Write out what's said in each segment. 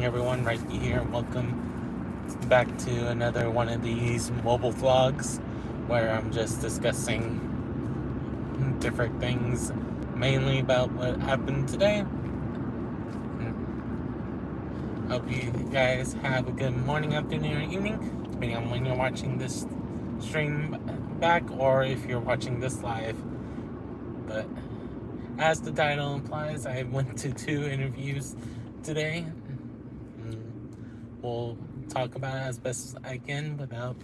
Everyone, Rhypi here. Welcome back to another one of these mobile vlogs where I'm just discussing different things, mainly about what happened today. Hope you guys have a good morning, afternoon, or evening, depending on when you're watching this stream back or if you're watching this live. But as the title implies, I went to 2 interviews today. We'll talk about it as best I can without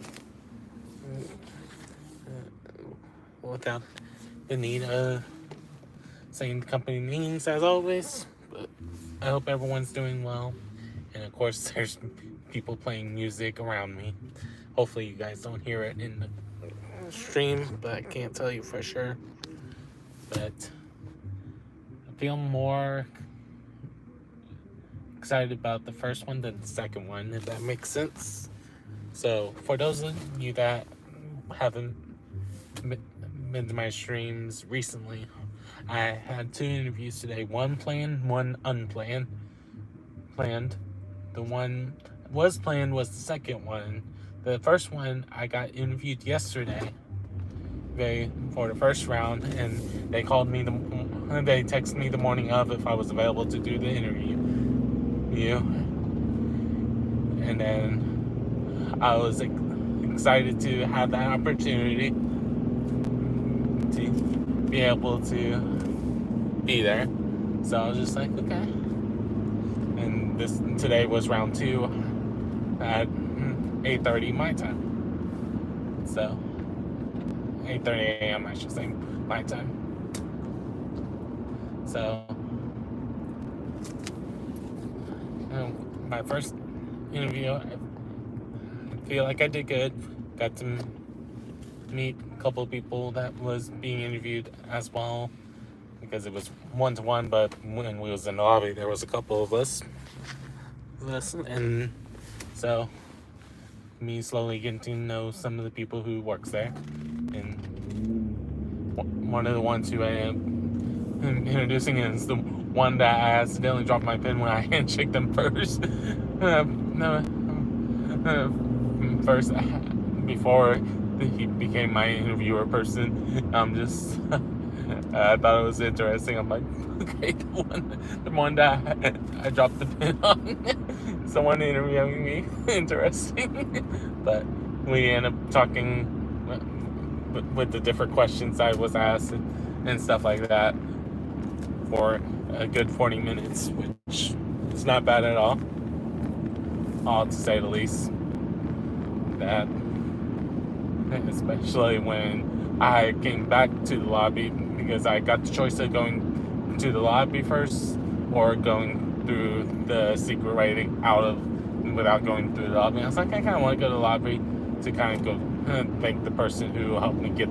the need of saying company names as always. But I hope everyone's doing well, and of course there's people playing music around me. Hopefully you guys don't hear it in the stream, but I can't tell you for sure. But I feel more excited about the first one than the second one, if that makes sense. So for those of you that haven't been to my streams recently, I had 2 interviews today, one planned, one unplanned. The one was planned was the second one. The first one I got interviewed yesterday for the first round, and they called me they texted me the morning of if I was available to do the interview. And then I was excited to have that opportunity to be able to be there. So I was just like, okay. And today was round 2 at 8:30 my time. So 8:30 a.m. I should say my time. So my first interview, I feel like I did good. Got to meet a couple of people that was being interviewed as well, because it was 1-to-1, but when we was in the lobby there was a couple of us, and so me slowly getting to know some of the people who works there. And one of the ones who I am introducing is the one that I accidentally dropped my pen when I handshake them first. First, before he became my interviewer person, I thought it was interesting. I'm like, okay, the one that I dropped the pin on, someone interviewing me, interesting. But we ended up talking with the different questions I was asked and stuff like that for a good 40 minutes, which is not bad at all to say the least. That, especially when I came back to the lobby, because I got the choice of going to the lobby first or going through the secret way without going through the lobby. I was like, I kind of want to go to the lobby to kind of go thank the person who helped me get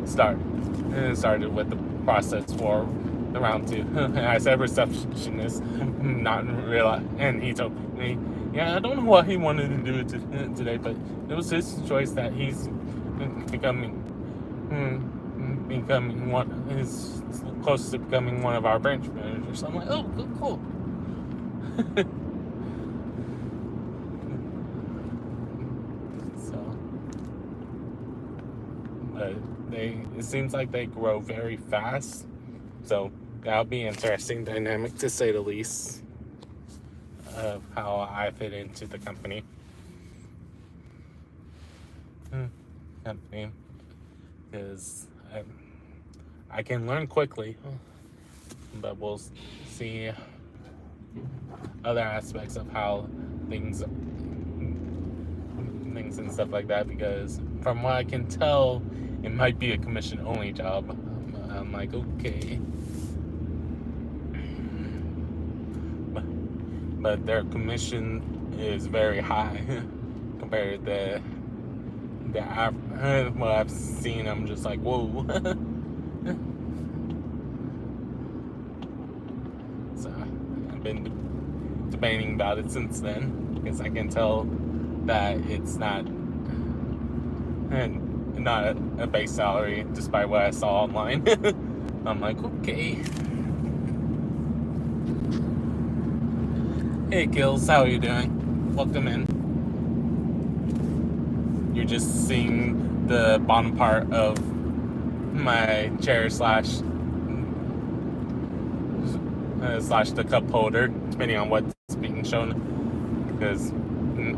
started with the process for the round 2. I said receptionist, not realize, and he told me, yeah, I don't know why he wanted to do it today, but it was his choice that he's becoming is close to becoming one of our branch managers. So I'm like, oh, cool. So, but it seems like they grow very fast. So that'll be interesting dynamic, to say the least, of how I fit into the company. Because I can learn quickly, but we'll see other aspects of how things and stuff like that, because from what I can tell, it might be a commission only job. I'm like, okay, but their commission is very high compared to what I've seen. I'm just like, whoa. So I've been debating about it since then, because I can tell that it's not a base salary, despite what I saw online. I'm like, okay. Hey Gills, how are you doing? Welcome in. You're just seeing the bottom part of my chair slash the cup holder, depending on what's being shown, because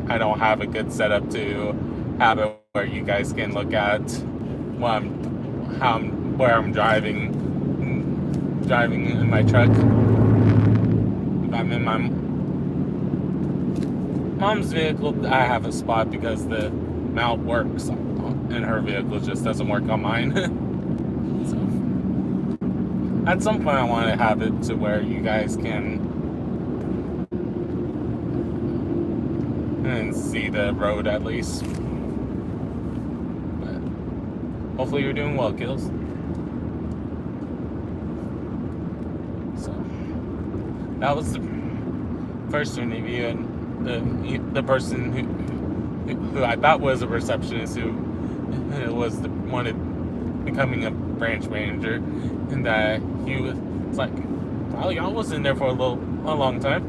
I don't have a good setup to have it where you guys can look at where I'm driving in my truck. If I'm in my mom's vehicle, I have a spot because the mount works in her vehicle, just doesn't work on mine. So at some point I want to have it to where you guys can see the road at least. But hopefully you're doing well, Kills. So that was the first interview, and the person who I thought was a receptionist who was the one becoming a branch manager, and he was like, "Well, y'all was in there for a long time."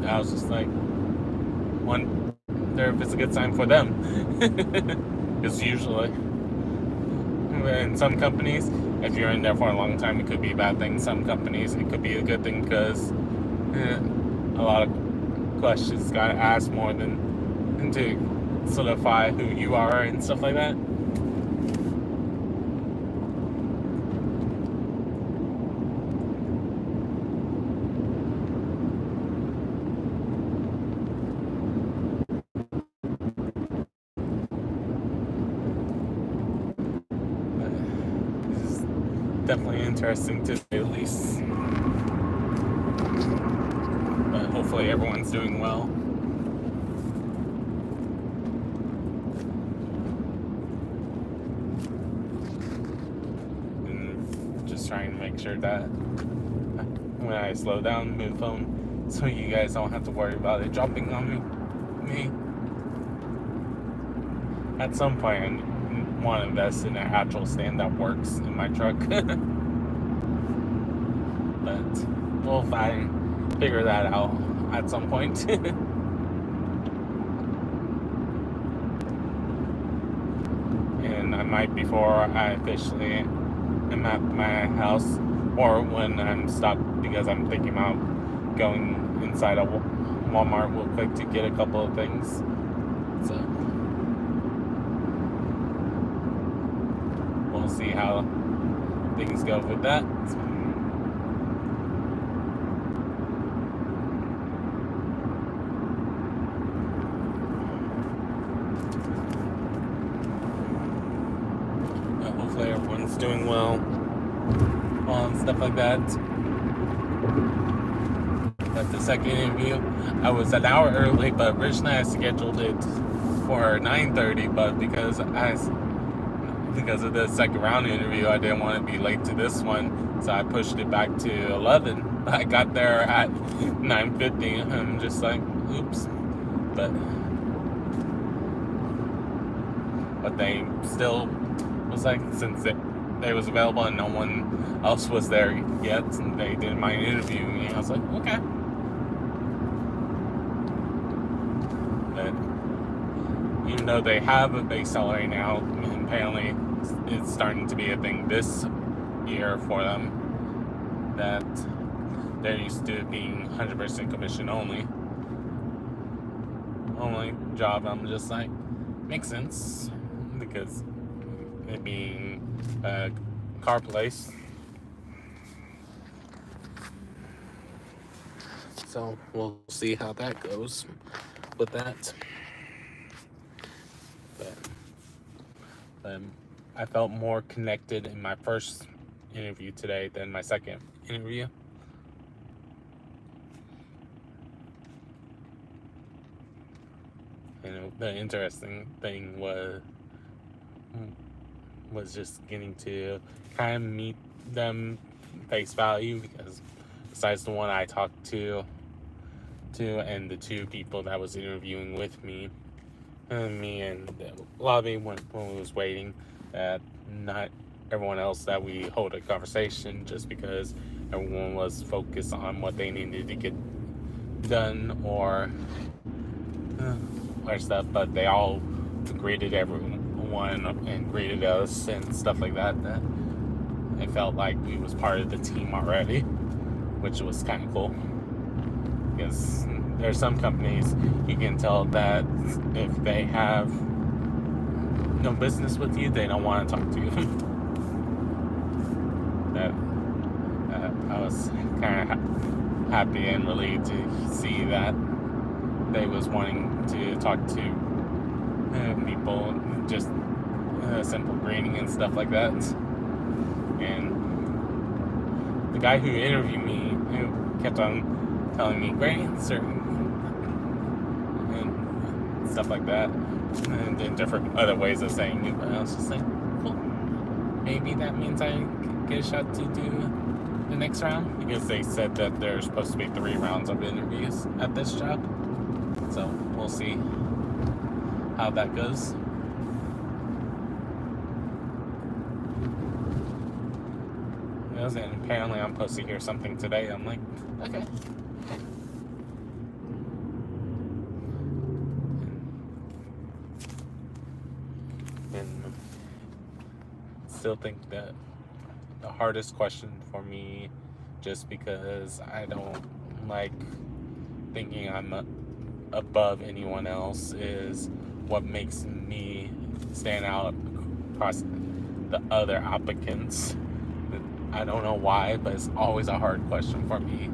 And I was just like, wonder if it's a good sign for them, because usually in some companies, if you're in there for a long time, it could be a bad thing. Some companies, it could be a good thing because a lot of questions got asked more than to solidify who you are and stuff like that. It's definitely interesting to say the least. But hopefully everyone's doing well. And just trying to make sure that when I slow down, move the phone, so you guys don't have to worry about it dropping on me. At some point, I want to invest in an actual stand that works in my truck. But we'll figure that out at some point. And I might, before I officially am at my house, or when I'm stopped, because I'm thinking about going inside a Walmart real quick to get a couple of things. So we'll see how things go with that. Hopefully everyone's doing well and stuff like that. But the second interview, I was an hour early, but originally I scheduled it for 9:30, but because of the second round interview, I didn't want to be late to this one, so I pushed it back to 11. I got there at 9:50, and I'm just like, oops. But they still was like, since they was available and no one else was there yet, and they didn't mind interviewing me, I was like, okay. But even though they have a base salary now, apparently it's starting to be a thing this year for them, that they're used to it being 100% commission only job. I'm just like, makes sense, because it being a car place. So we'll see how that goes with that. But I felt more connected in my first interview today than my second interview. And the interesting thing was just getting to kind of meet them face value, because besides the one I talked to and the two people that was interviewing with me and the lobby when we was waiting, that not everyone else that we hold a conversation, just because everyone was focused on what they needed to get done or stuff, but they all greeted everyone and greeted us and stuff like that. That it felt like we was part of the team already, which was kind of cool. Because there's some companies you can tell that if they have no business with you, they don't want to talk to you. that I was kind of happy and relieved to see that they was wanting to talk to people, just simple greeting and stuff like that. And the guy who interviewed me kept on telling me great answer and stuff like that, and in different other ways of saying it. But I was just like, cool. Maybe that means I get a shot to do the next round, because they said that there's supposed to be 3 rounds of interviews at this job. So we'll see how that goes. And apparently I'm supposed to hear something today. I'm like, okay. And still think that the hardest question for me, just because I don't like thinking I'm above anyone else, is what makes me stand out across the other applicants. I don't know why, but it's always a hard question for me,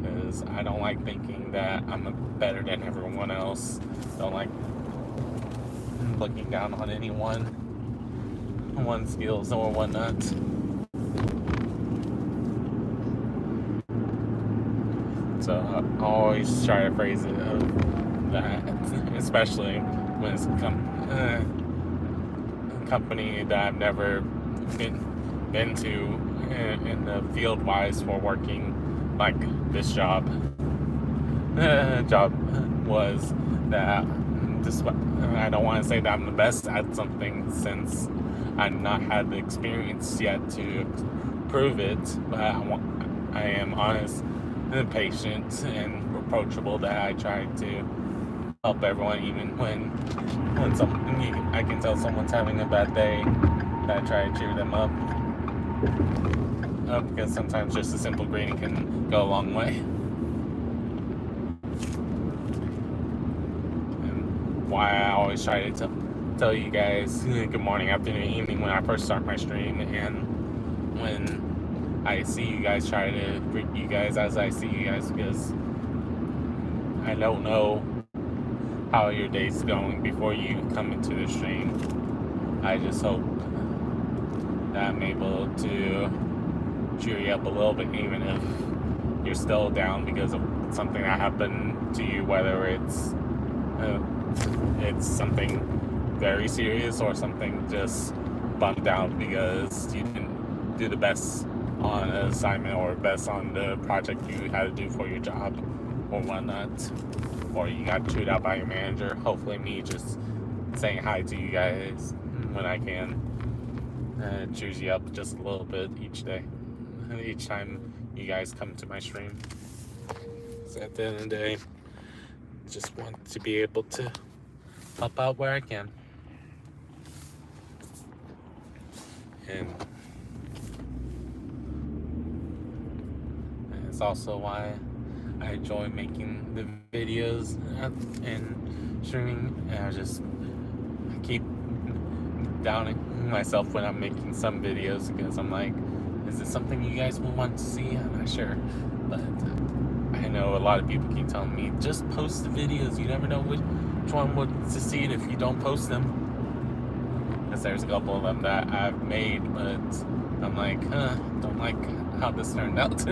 because I don't like thinking that I'm better than everyone else. Don't like looking down on one's skills or whatnot. So I always try to phrase it of that, especially when it's a company that I've never been to in the field wise for working like this job was. That I don't want to say that I'm the best at something, since I've not had the experience yet to prove it, but I am honest and patient and approachable, that I try to help everyone, even when I can tell someone's having a bad day, that I try to cheer them up. Because sometimes just a simple greeting can go a long way. And why I always try to tell you guys good morning, afternoon, evening when I first start my stream, and when I see you guys, try to greet you guys as I see you guys, because I don't know how your day's going before you come into the stream. I just hope that I'm able to cheer you up a little bit, even if you're still down because of something that happened to you, whether it's something very serious or something just bummed out because you didn't do the best on an assignment or best on the project you had to do for your job or whatnot, or you got chewed out by your manager. Hopefully me just saying hi to you guys when I can cheers you up just a little bit each time you guys come to my stream. So at the end of the day, just want to be able to help out where I can. And it's also why I enjoy making the videos and streaming. And I keep downing myself when I'm making some videos, because I'm like, is it something you guys will want to see? I'm not sure, but I know a lot of people keep telling me, just post the videos. You never know which one would succeed if you don't post them. Because there's a couple of them that I've made, but I'm like, don't like how this turned out.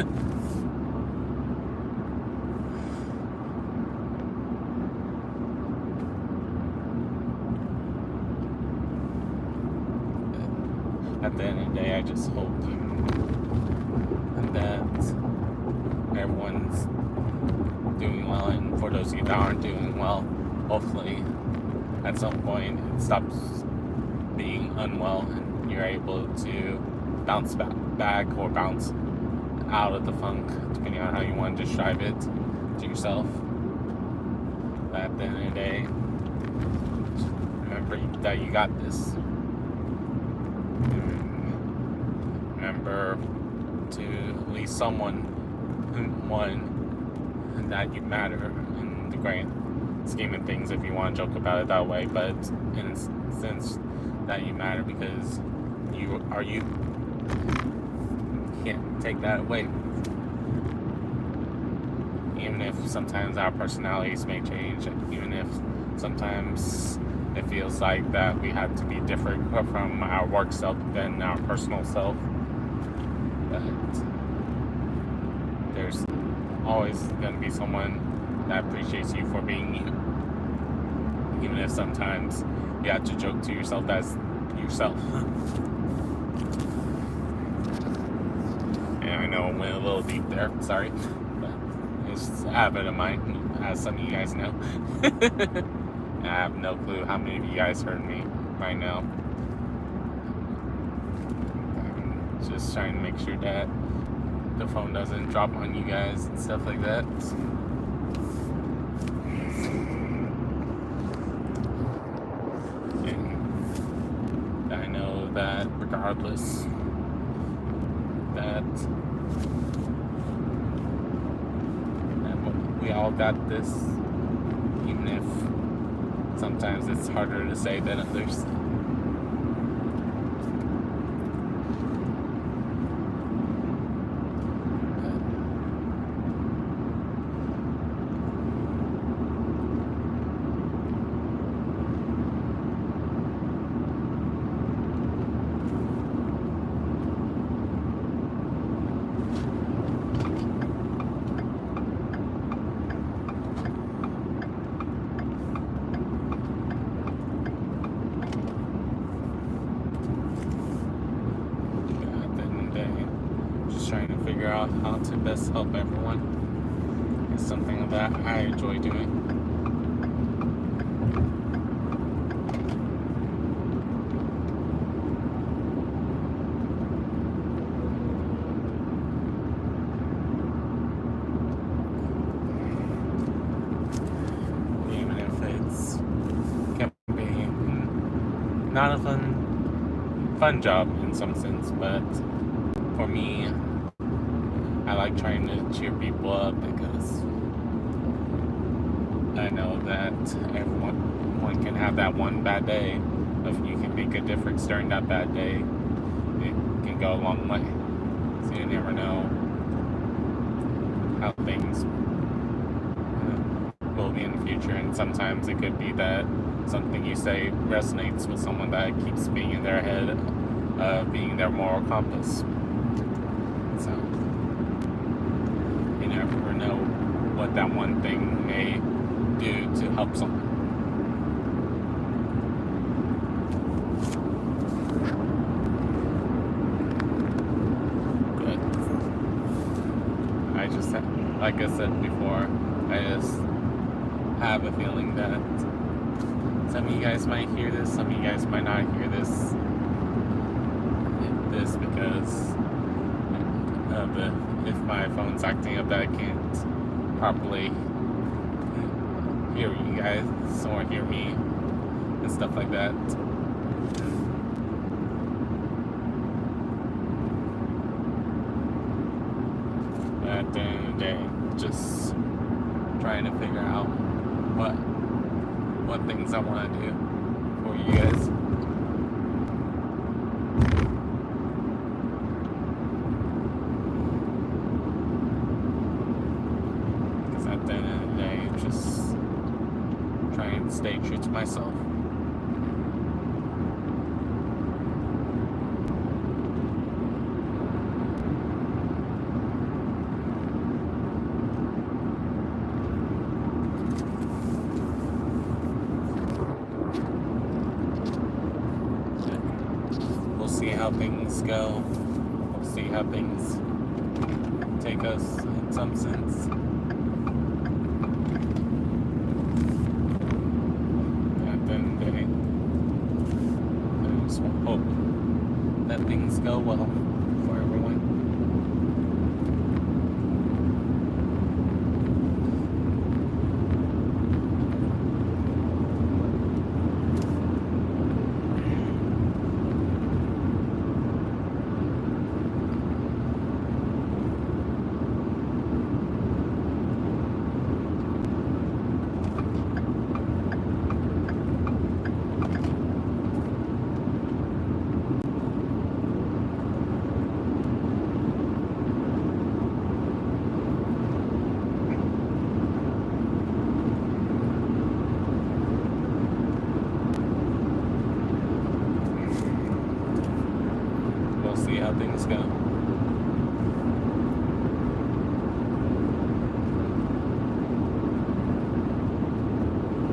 At the end of the day, I just hope that everyone's doing well, and for those of you that aren't doing well, hopefully at some point it stops being unwell and you're able to bounce back or bounce out of the funk, depending on how you want to describe it. to yourself. But at the end of the day, remember that you got this. Remember to at least someone that you matter in the grand scheme of things, if you want to joke about it that way, but in a sense that you matter because you are you. Can't take that away. Even if sometimes our personalities may change, even if sometimes it feels like that we have to be different from our work self than our personal self. But there's always going to be someone that appreciates you for being you. Even if sometimes you have to joke to yourself as yourself. And I know I went a little deep there, sorry. But it's just a habit of mine, as some of you guys know. And I have no clue how many of you guys heard me right now. I'm just trying to make sure that the phone doesn't drop on you guys and stuff like that. And I know that regardless, that we all got this, even if sometimes it's harder to say than others. Trying to figure out how to best help everyone. It's something that I enjoy doing. Even if it's can be not a fun job in some sense, but for me, I like trying to cheer people up because I know that everyone can have that one bad day. If you can make a difference during that bad day, it can go a long way. So you never know how things will be in the future, and sometimes it could be that something you say resonates with someone that keeps being in their head, being their moral compass. So you never know what that one thing may do to help someone. Good. I just, like I said before, I just have a feeling that some of you guys might hear this, some of you guys might not hear this because if my phone's acting up that I can't properly hear you guys or hear me and stuff like that. But at the end of the day, just trying to figure out what things I want to do for you guys. At the end of the day, just trying to stay true to myself. We'll see how things go. We'll see how things take us in some sense. Hope that things go well for everyone.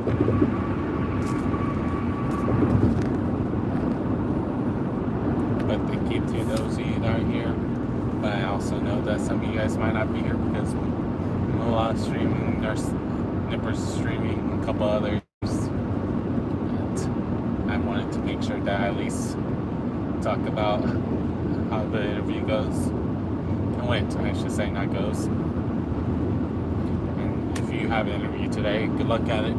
But thank you to those of you that are here. But I also know that some of you guys might not be here because Moolah streaming, there's Nipper's streaming, a couple others. But I wanted to make sure that I at least talk about how the interview goes. And went, I should say, not goes. And if you have an interview today, good luck at it.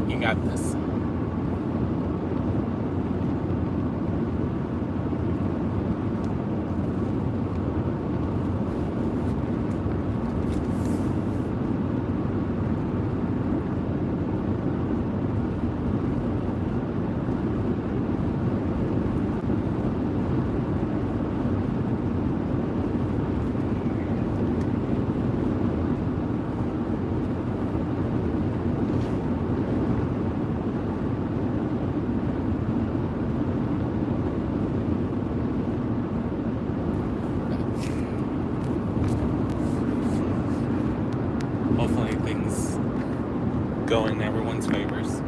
You got this. Hopefully things go in everyone's favors.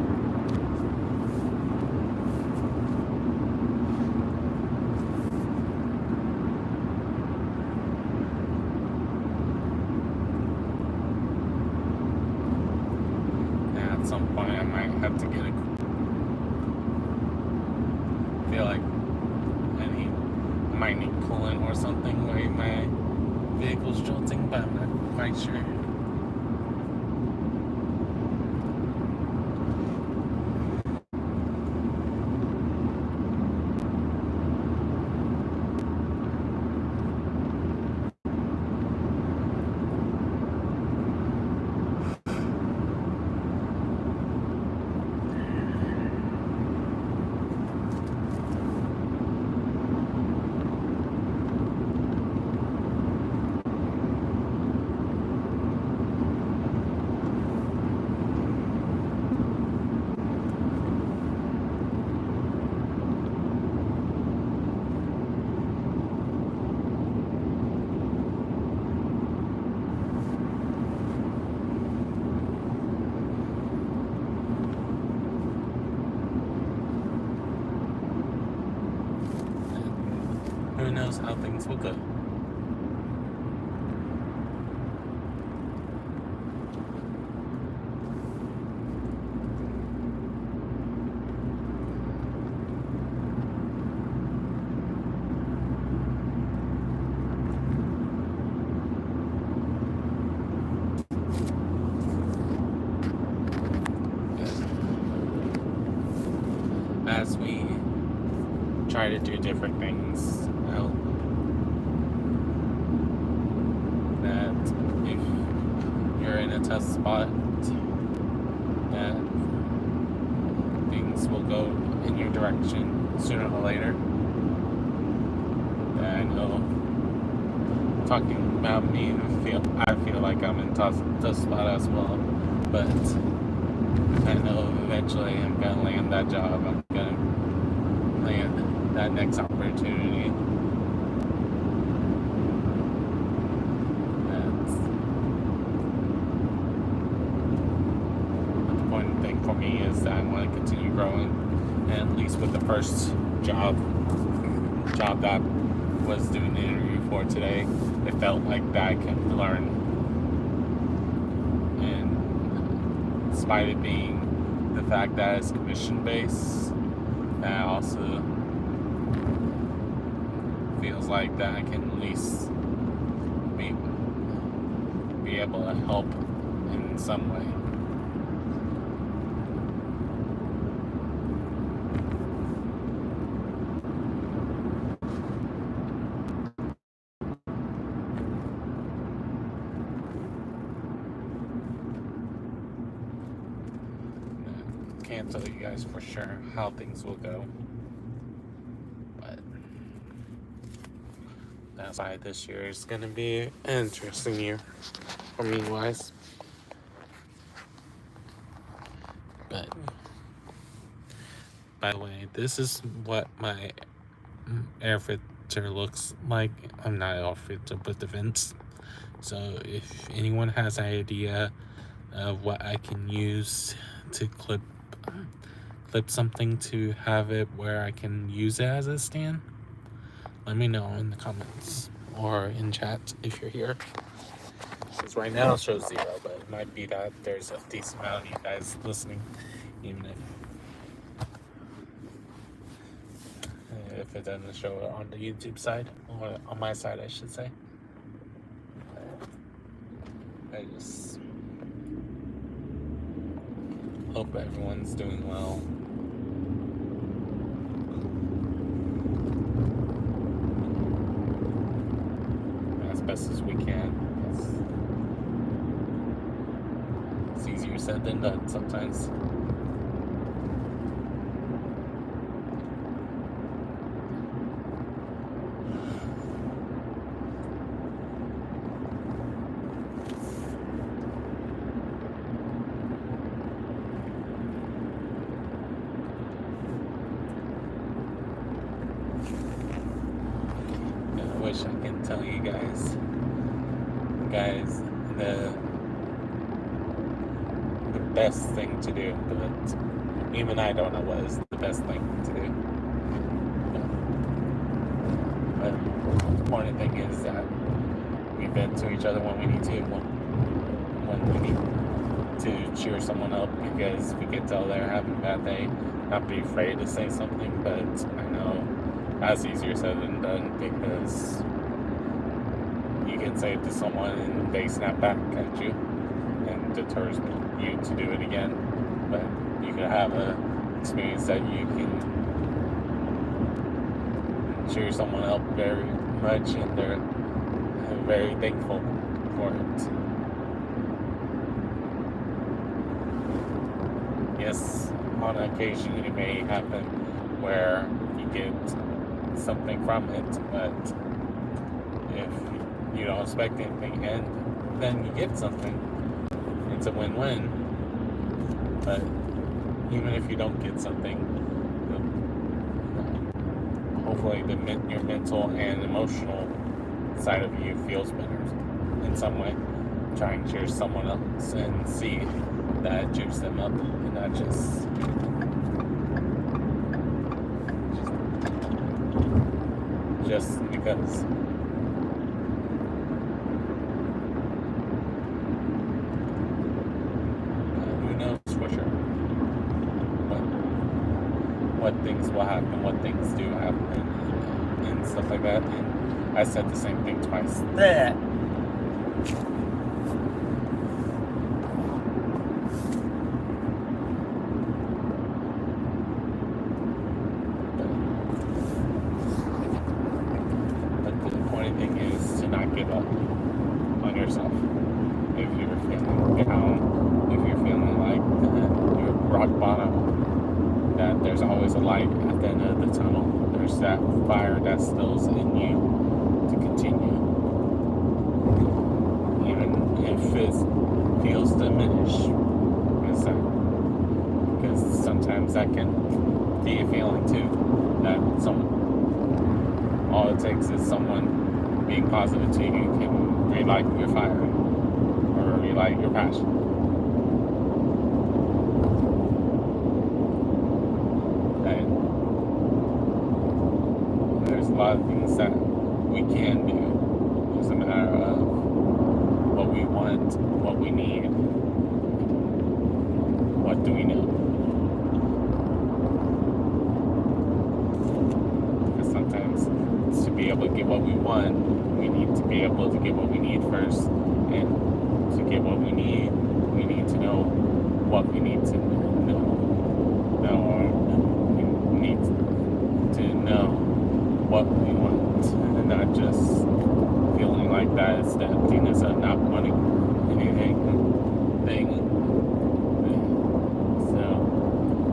And at some point I might have to get feel like I might need coolant or something while my vehicle's jolting, but I'm not quite sure. Who knows how things will go. As we try to do different things, I hope that if you're in a tough spot, that things will go in your direction sooner or later. That I know, talking about me, I feel like I'm in a tough spot as well, but I know eventually I'm gonna land that job. I'm gonna land that next opportunity. That's the important thing for me is that I want to continue growing, and at least with the first job that I was doing the interview for today, it felt like that I could learn, and despite it being the fact that it's commission based, that also feels like that I can at least be able to help in some way. Can't tell you guys for sure how things will go, but that's why this year is gonna be an interesting year for me wise. But by the way, this is what my air filter looks like. I'm not an air filter, but the vents. So if anyone has an idea of what I can use to clip something to have it where I can use it as a stand, let me know in the comments or in chat if you're here. Because right now it shows 0, but it might be that there's a decent amount of you guys listening, even if it doesn't show it on the YouTube side, or on my side, I should say. I just hope everyone's doing well. As best as we can. It's easier said than done sometimes. I wish I could tell you guys, the best thing to do, but even I don't know what is the best thing to do. But the important thing is that we vent to each other when we need to, when we need to cheer someone up because we can tell they're having a bad day. Not be afraid to say something, but I know that's easier said than done because you can say it to someone and they snap back at you and deters you to do it again. But you can have an experience that you can cheer someone up very much and they're very thankful for it. Yes, on occasion it may happen where you get something from it, but if you don't expect anything and then you get something, it's a win-win. But even if you don't get something, hopefully your mental and emotional side of you feels better in some way. Try and cheer someone else and see that cheers them up and not just because. Who knows for sure what things will happen, what things do happen, and stuff like that. And I said the same thing twice. Thing is to not give up on yourself. If you're feeling down, if you're feeling like you're rock bottom, that there's always a light at the end of the tunnel. There's that fire that stills in you to continue. Even if it feels diminished. Because sometimes that can be a feeling too. That all it takes is someone being positive to you can relight your fire or relight your passion. And there's a lot of things that we can do. It's a matter of what we want, what we need, what do we know. Because sometimes to be able to get what we want, we need to be able to get what we need first. And to get what we need to know what we need to know. We need to know what we want. And not just feeling like that is the emptiness of not wanting anything. So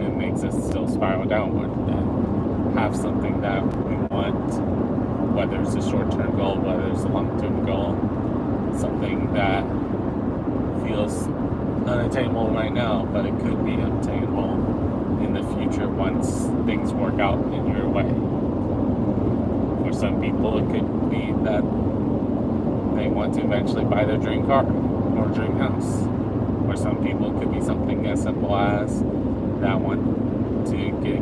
it makes us still spiral downward and have something that we want, whether it's a short-term goal, whether it's a long-term goal, something that feels unattainable right now, but it could be obtainable in the future once things work out in your way. For some people, it could be that they want to eventually buy their dream car or dream house. For some people, it could be something as simple as that want to get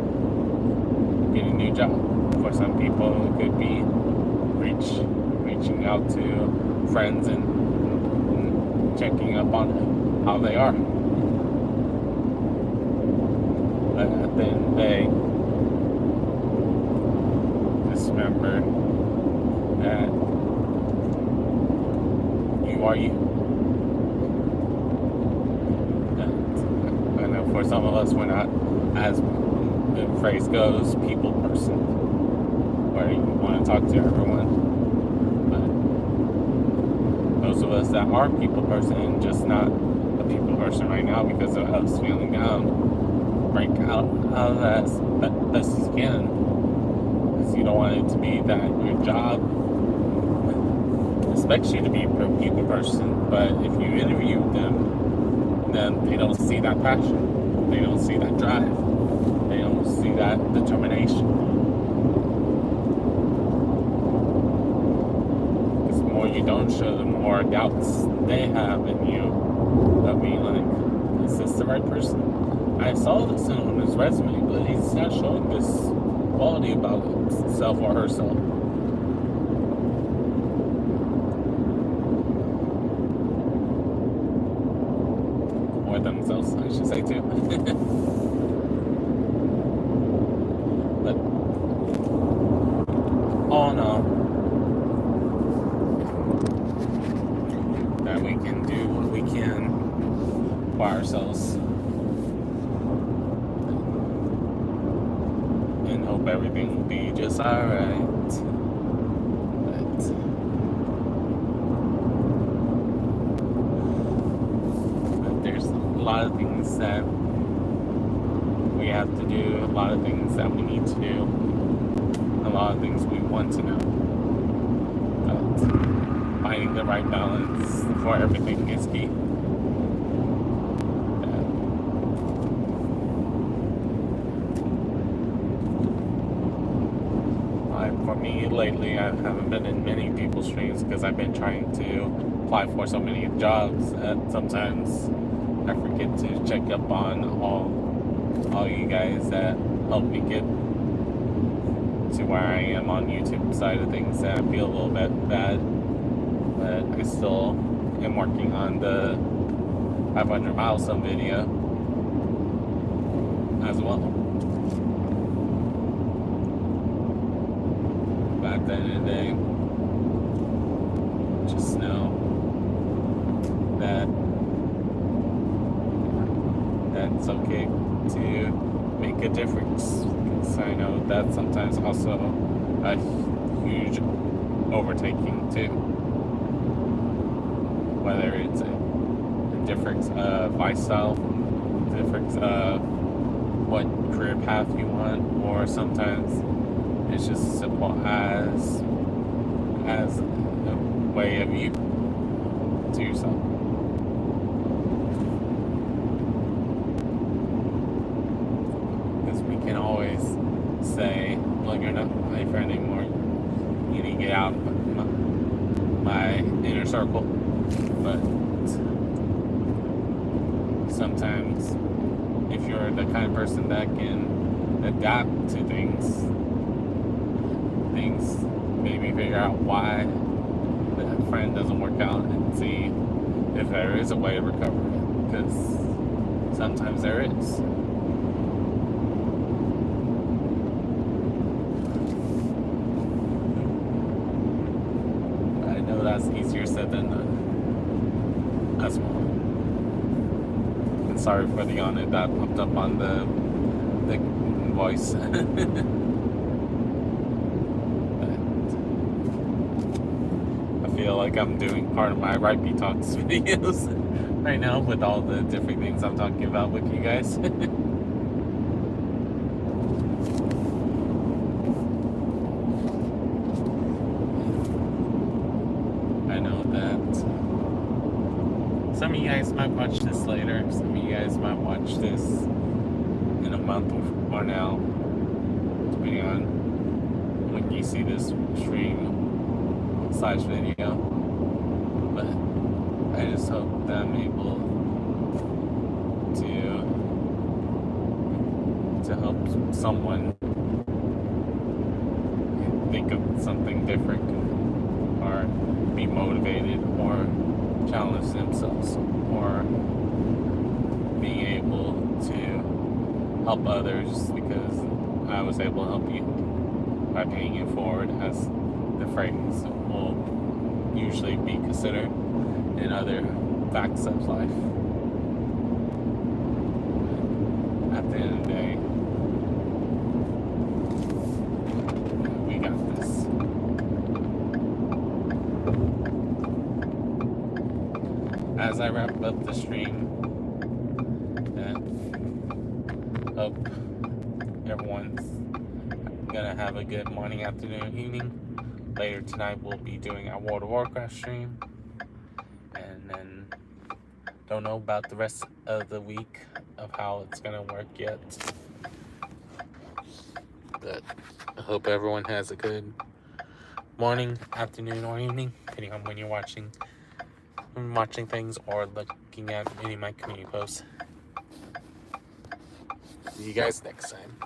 a new job. For some people, it could be reaching out to friends and checking up on how they are. But at the end of the day, just remember that you are you. And I know for some of us, we're not, as the phrase goes, people person, where you want to talk to everyone. Those of us that are people person and just not a people person right now because of us feeling down, break out of that as best as you can, because you don't want it to be that your job expects you to be a people person, but if you interview them, then they don't see that passion, they don't see that drive, they don't see that determination. You don't show them more doubts they have in you of being like, is this the right person? I saw this on his resume, but he's not showing this quality about himself or herself. Or themselves, I should say too. But all in all, that we can do what we can for ourselves and hope everything will be just alright. But there's a lot of things that we have to do, a lot of things that we need to do, a lot of things we want to know. But finding the right balance for everything is key. For me, lately, I haven't been in many people's streams because I've been trying to apply for so many jobs that sometimes I forget to check up on all you guys that help me get to where I am on YouTube side of things. And I feel a little bit bad. But I still am working on the 500 milestone video as well. But at the end of the day, just know that that's okay to make a difference. Because I know that's sometimes also a huge overtaking too. Whether it's a difference of lifestyle, difference of what career path you want, or sometimes it's just as simple as a way of you to yourself. Because we can always say, well, you're not my friend anymore, you need to get out of my inner circle. But sometimes, if you're the kind of person that can adapt to things, maybe figure out why that friend doesn't work out and see if there is a way to recover it. Because sometimes there is. I know that's easier said than done. As well. And sorry for the yawning that popped up on the voice. I feel like I'm doing part of my Rhypi Talks videos right now with all the different things I'm talking about with you guys. I know that some of you guys might watch this later. Some of you guys might watch this in a month or now, depending on when you see this stream / video. But I just hope that I'm able to help someone think of something different or be motivated or challenge themselves or being able to help others, because I was able to help you by paying it forward, as the phrase will usually be considered in other facts of life. At the end of the day, we got this. As I wrap up the stream, hope everyone's gonna have a good morning, afternoon, evening. Later tonight we'll be doing our World of Warcraft stream, and then don't know about the rest of the week of how it's gonna work yet. But I hope everyone has a good morning, afternoon, or evening, depending on when you're watching things or looking at any of my community posts. See you guys next time.